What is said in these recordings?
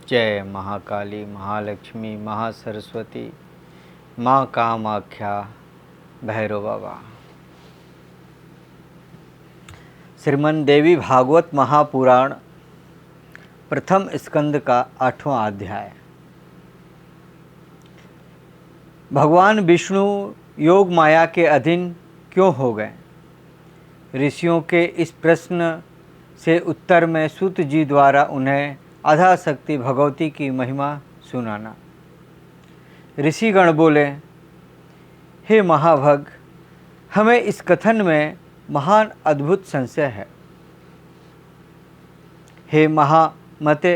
जय महाकाली, महालक्ष्मी, महासरस्वती, माँ कामाख्या, भैरव बाबा। श्रीमद् देवी भागवत महापुराण प्रथम स्कंद का 8वां अध्याय। भगवान विष्णु योग माया के अधीन क्यों हो गए? ऋषियों के इस प्रश्न से उत्तर में सूत जी द्वारा उन्हें आधाशक्ति भगवती की महिमा सुनाना। ऋषिगण बोले, हे महाभग, हमें इस कथन में महान अद्भुत संशय है। हे महामते,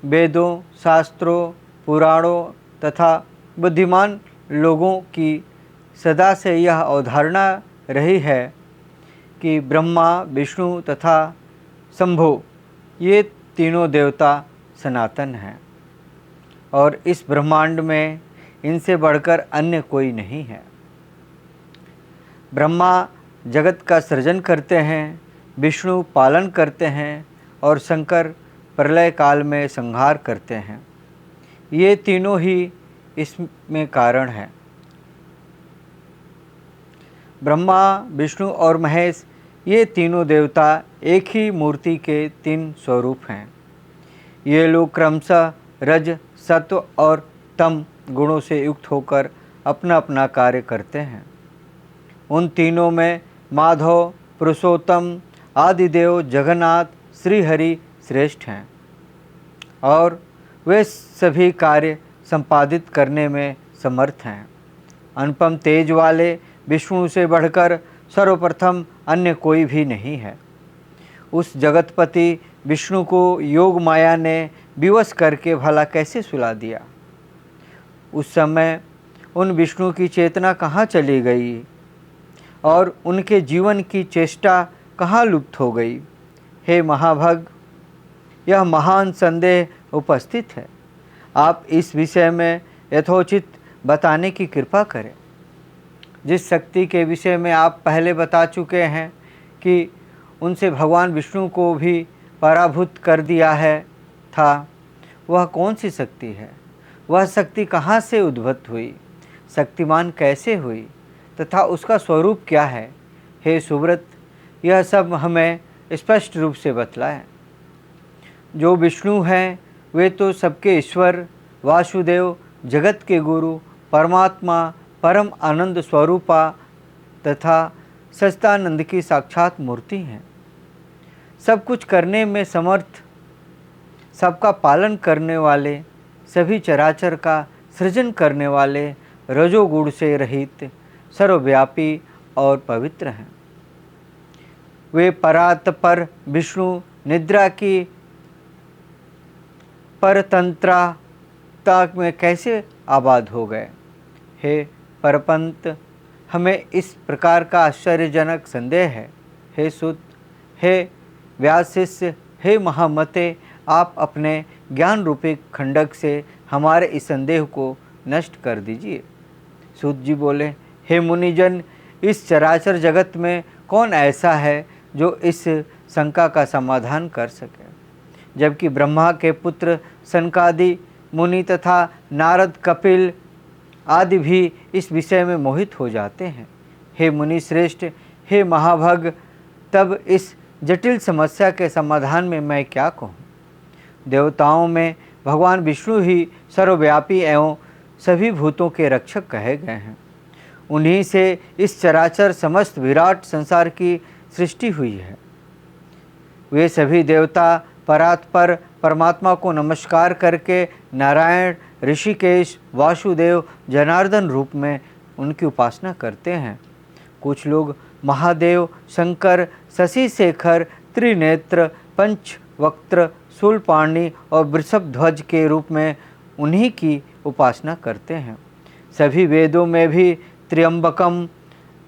वेदों, शास्त्रों, पुराणों तथा बुद्धिमान लोगों की सदा से यह अवधारणा रही है कि ब्रह्मा, विष्णु तथा शंभो ये तीनों देवता सनातन हैं और इस ब्रह्मांड में इनसे बढ़कर अन्य कोई नहीं है। ब्रह्मा जगत का सृजन करते हैं, विष्णु पालन करते हैं और शंकर प्रलय काल में संहार करते हैं। ये तीनों ही इसमें कारण हैं। ब्रह्मा, विष्णु और महेश ये तीनों देवता एक ही मूर्ति के 3 स्वरूप हैं। ये लोग क्रमशः रज, सत्व और तम गुणों से युक्त होकर अपना अपना कार्य करते हैं। उन तीनों में माधव, पुरुषोत्तम, आदिदेव, जगन्नाथ, श्रीहरि श्रेष्ठ हैं और वे सभी कार्य संपादित करने में समर्थ हैं। अनुपम तेज वाले विष्णु से बढ़कर सर्वप्रथम अन्य कोई भी नहीं है। उस जगतपति विष्णु को योग माया ने विवश करके भला कैसे सुला दिया? उस समय उन विष्णु की चेतना कहाँ चली गई और उनके जीवन की चेष्टा कहाँ लुप्त हो गई? हे महाभग, यह महान संदेह उपस्थित है। आप इस विषय में यथोचित बताने की कृपा करें। जिस शक्ति के विषय में आप पहले बता चुके हैं कि उनसे भगवान विष्णु को भी पराभूत कर दिया है था, वह कौन सी शक्ति है? वह शक्ति कहाँ से उद्भूत हुई, शक्तिमान कैसे हुई तथा उसका स्वरूप क्या है? हे सुव्रत, यह सब हमें स्पष्ट रूप से बतलाएं। जो विष्णु हैं वे तो सबके ईश्वर, वासुदेव, जगत के गुरु, परमात्मा, परम आनंद स्वरूपा तथा सच्चिदानंद की साक्षात मूर्ति हैं। सब कुछ करने में समर्थ, सबका पालन करने वाले, सभी चराचर का सृजन करने वाले, रजोगुण से रहित, सर्वव्यापी और पवित्र हैं। वे परात्पर विष्णु निद्रा की परतंत्रता में कैसे आबाद हो गए? हे परपंत, हमें इस प्रकार का आश्चर्यजनक संदेह है। हे सुत, हे व्यास शिष्य, हे महामते, आप अपने ज्ञान रूपी खंडक से हमारे इस संदेह को नष्ट कर दीजिए। सूत जी बोले, हे मुनिजन, इस चराचर जगत में कौन ऐसा है जो इस शंका का समाधान कर सके? जबकि ब्रह्मा के पुत्र सनकादि मुनि तथा नारद, कपिल आदि भी इस विषय में मोहित हो जाते हैं। हे मुनि श्रेष्ठ, हे महाभग, तब इस जटिल समस्या के समाधान में मैं क्या कहूँ? देवताओं में भगवान विष्णु ही सर्वव्यापी एवं सभी भूतों के रक्षक कहे गए हैं। उन्हीं से इस चराचर समस्त विराट संसार की सृष्टि हुई है। वे सभी देवता परात्पर परमात्मा को नमस्कार करके नारायण, ऋषिकेश, वासुदेव, जनार्दन रूप में उनकी उपासना करते हैं। कुछ लोग महादेव, शंकर, शशि शेखर, त्रिनेत्र, पंचवक्त्र, शूलपाणि और वृषभ ध्वज के रूप में उन्हीं की उपासना करते हैं। सभी वेदों में भी त्र्यंबकम,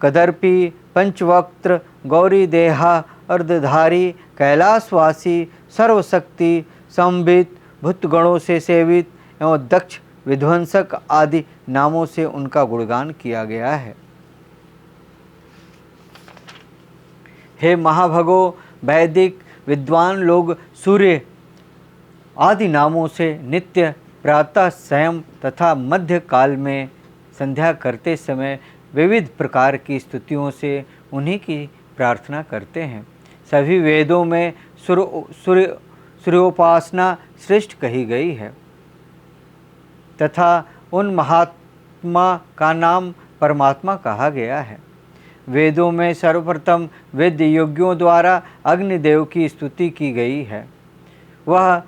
कदर्पी, पंचवक्त्र, गौरी देहा, अर्धधारी, कैलाशवासी, सर्वशक्ति, संबित, भूतगणों से सेवित एवं दक्ष, विध्वंसक आदि नामों से उनका गुणगान किया गया है। हे महाभगो, वैदिक विद्वान लोग सूर्य आदि नामों से नित्य प्रातः, स्वयं तथा मध्य काल में संध्या करते समय विविध प्रकार की स्तुतियों से उन्हीं की प्रार्थना करते हैं। सभी वेदों में सूर्योपासना श्रेष्ठ कही गई है तथा उन महात्मा का नाम परमात्मा कहा गया है। वेदों में सर्वप्रथम वेद योगियों द्वारा अग्निदेव की स्तुति की गई है। वह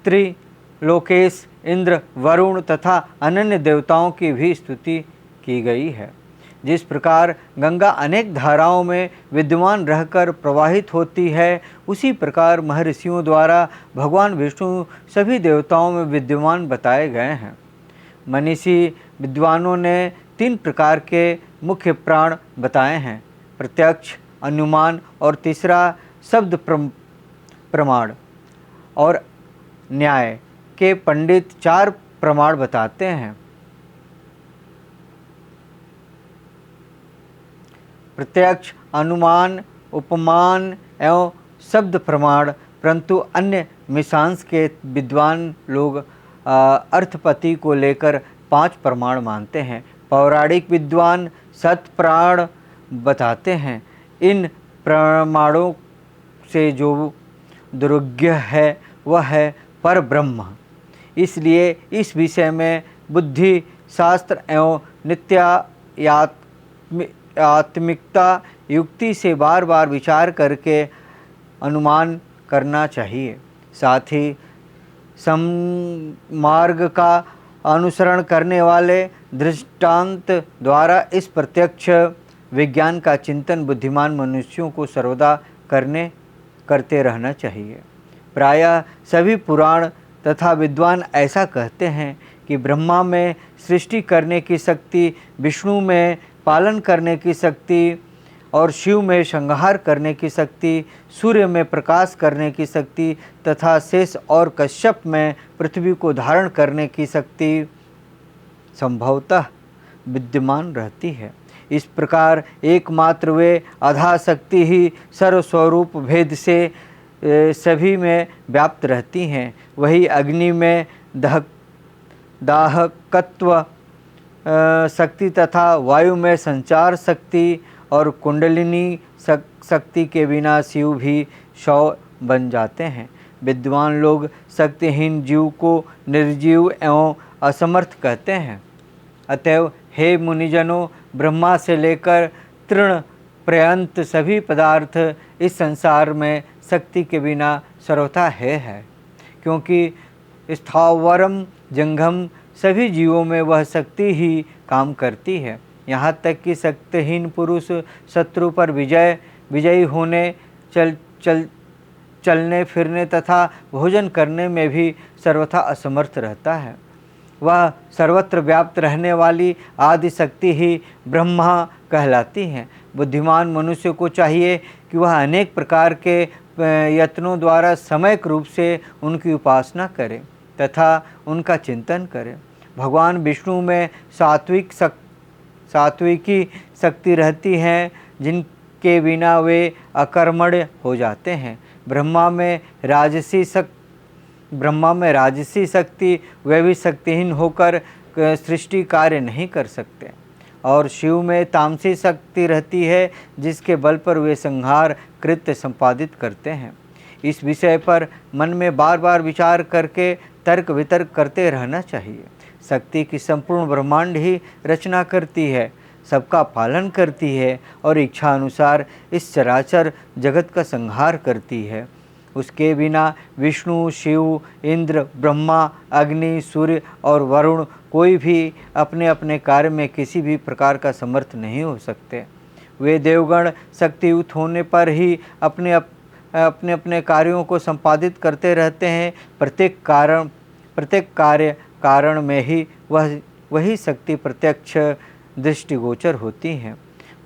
त्रिलोकेश, इंद्र, वरुण तथा अन्य देवताओं की भी स्तुति की गई है। जिस प्रकार गंगा अनेक धाराओं में विद्यमान रहकर प्रवाहित होती है, उसी प्रकार महर्षियों द्वारा भगवान विष्णु सभी देवताओं में विद्यमान बताए गए हैं। मनीषी विद्वानों ने 3 प्रकार के मुख्य प्राण बताए हैं, प्रत्यक्ष, अनुमान और तीसरा शब्द प्रमाण। और न्याय के पंडित 4 प्रमाण बताते हैं, प्रत्यक्ष, अनुमान, उपमान एवं शब्द प्रमाण। परंतु अन्य मीमांस के विद्वान लोग अर्थपति को लेकर 5 प्रमाण मानते हैं। पौराणिक विद्वान 7 प्राण बताते हैं। इन प्रमाणों से जो दुर्ज्ञ है वह है पर ब्रह्म। इसलिए इस विषय में बुद्धि, शास्त्र एवं नित्यात्मिकता युक्ति से बार बार विचार करके अनुमान करना चाहिए। साथ ही सममार्ग का अनुसरण करने वाले दृष्टांत द्वारा इस प्रत्यक्ष विज्ञान का चिंतन बुद्धिमान मनुष्यों को सर्वदा करते रहना चाहिए। प्रायः सभी पुराण तथा विद्वान ऐसा कहते हैं कि ब्रह्मा में सृष्टि करने की शक्ति, विष्णु में पालन करने की शक्ति और शिव में संहार करने की शक्ति, सूर्य में प्रकाश करने की शक्ति तथा शेष और कश्यप में पृथ्वी को धारण करने की शक्ति संभवतः विद्यमान रहती है। इस प्रकार एकमात्र वे आधा शक्ति ही सर्वस्वरूप भेद से सभी में व्याप्त रहती हैं। वही अग्नि में दाहकत्व शक्ति तथा वायु में संचार शक्ति और कुंडलिनी शक्ति के बिना शिव भी शव बन जाते हैं। विद्वान लोग शक्तिहीन जीव को निर्जीव एवं असमर्थ कहते हैं। अतएव हे मुनिजनों, ब्रह्मा से लेकर तृण पर्यंत सभी पदार्थ इस संसार में शक्ति के बिना सर्वथा है, क्योंकि स्थावरम जंगम सभी जीवों में वह शक्ति ही काम करती है। यहाँ तक कि शक्तिहीन पुरुष शत्रु पर विजयी होने, चलने फिरने तथा भोजन करने में भी सर्वथा असमर्थ रहता है। वह सर्वत्र व्याप्त रहने वाली आदि शक्ति ही ब्रह्मा कहलाती है। बुद्धिमान मनुष्य को चाहिए कि वह अनेक प्रकार के यत्नों द्वारा समयक रूप से उनकी उपासना करे तथा उनका चिंतन करे। भगवान विष्णु में सात्विकी शक्ति रहती है, जिनके बिना वे अकर्मण्य हो जाते हैं। ब्रह्मा में राजसी शक्ति, वे भी शक्तिहीन होकर सृष्टि कार्य नहीं कर सकते। और शिव में तामसी शक्ति रहती है, जिसके बल पर वे संहार कृत्य संपादित करते हैं। इस विषय पर मन में बार बार विचार करके तर्क वितर्क करते रहना चाहिए। शक्ति की संपूर्ण ब्रह्मांड ही रचना करती है, सबका पालन करती है और इच्छा अनुसार इस चराचर जगत का संहार करती है। उसके बिना विष्णु, शिव, इंद्र, ब्रह्मा, अग्नि, सूर्य और वरुण कोई भी अपने अपने कार्य में किसी भी प्रकार का समर्थ नहीं हो सकते। वे देवगण शक्तियुक्त होने पर ही अपने अपने कार्यों को संपादित करते रहते हैं। प्रत्येक कार्य कारण में ही वही शक्ति प्रत्यक्ष दृष्टिगोचर होती है।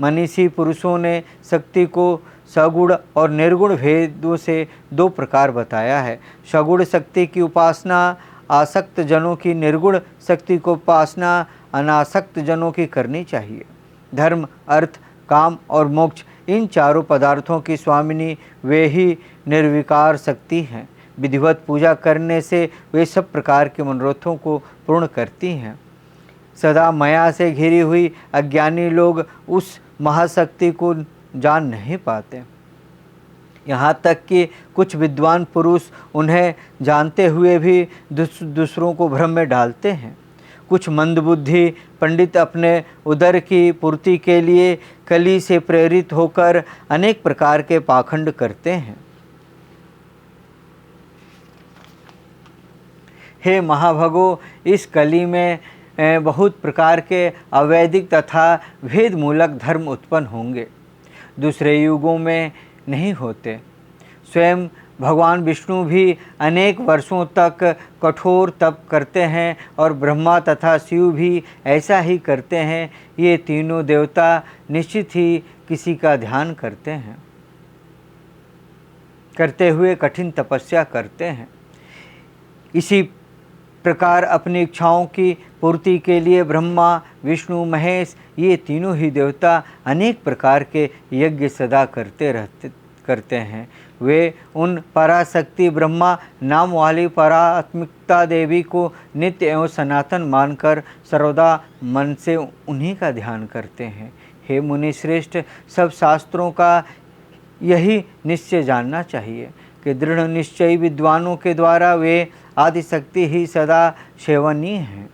मनीषी पुरुषों ने शक्ति को सगुण और निर्गुण भेदों से 2 प्रकार बताया है। सगुण शक्ति की उपासना आसक्त जनों की, निर्गुण शक्ति को उपासना अनासक्त जनों की करनी चाहिए। धर्म, अर्थ, काम और मोक्ष, इन चारों पदार्थों की स्वामिनी वे ही निर्विकार शक्ति हैं। विधिवत पूजा करने से वे सब प्रकार के मनोरथों को पूर्ण करती हैं। सदा माया से घिरी हुई अज्ञानी लोग उस महाशक्ति को जान नहीं पाते। यहाँ तक कि कुछ विद्वान पुरुष उन्हें जानते हुए भी दूसरों को भ्रम में डालते हैं। कुछ मंदबुद्धि पंडित अपने उदर की पूर्ति के लिए कली से प्रेरित होकर अनेक प्रकार के पाखंड करते हैं। हे महाभगो, इस कली में बहुत प्रकार के अवैदिक तथा भेदमूलक धर्म उत्पन्न होंगे, दूसरे युगों में नहीं होते। स्वयं भगवान विष्णु भी अनेक वर्षों तक कठोर तप करते हैं और ब्रह्मा तथा शिव भी ऐसा ही करते हैं। ये तीनों देवता निश्चित ही किसी का ध्यान करते हुए कठिन तपस्या करते हैं। इसी प्रकार अपनी इच्छाओं की पूर्ति के लिए ब्रह्मा, विष्णु, महेश ये तीनों ही देवता अनेक प्रकार के यज्ञ सदा करते हैं। वे उन पराशक्ति ब्रह्मा नाम वाली परात्मिकता देवी को नित्य एवं सनातन मानकर सर्वदा मन से उन्हीं का ध्यान करते हैं। हे मुनि श्रेष्ठ, सब शास्त्रों का यही निश्चय जानना चाहिए कि दृढ़ निश्चयी विद्वानों के द्वारा वे आदिशक्ति ही सदा सेवनीय है।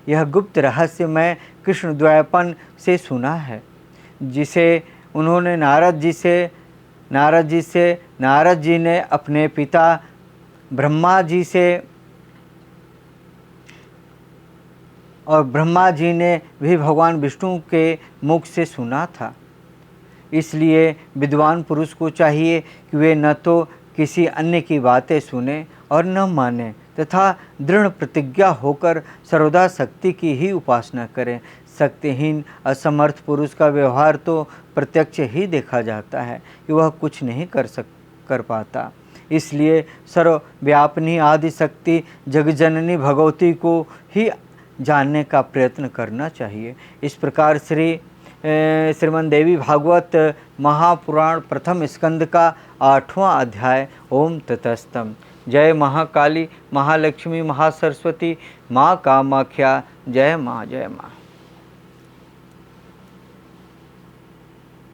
यह गुप्त रहस्य मैं कृष्ण द्वैपन से सुना है, जिसे उन्होंने नारद जी ने अपने पिता ब्रह्मा जी से और ब्रह्मा जी ने भी भगवान विष्णु के मुख से सुना था। इसलिए विद्वान पुरुष को चाहिए कि वे न तो किसी अन्य की बातें सुने और न माने तथा दृढ़ प्रतिज्ञा होकर सर्वदा शक्ति की ही उपासना करें। शक्तिहीन असमर्थ पुरुष का व्यवहार तो प्रत्यक्ष ही देखा जाता है कि वह कुछ नहीं कर पाता। इसलिए सर्वव्यापिनी आदि शक्ति जगजननी भगवती को ही जानने का प्रयत्न करना चाहिए। इस प्रकार श्रीमद् देवी भागवत महापुराण प्रथम स्कंद का 8वां अध्याय ओम ततस्तम। जय महाकाली, महालक्ष्मी, महासरस्वती, माँ कामाख्या। जय माँ, जय माँ।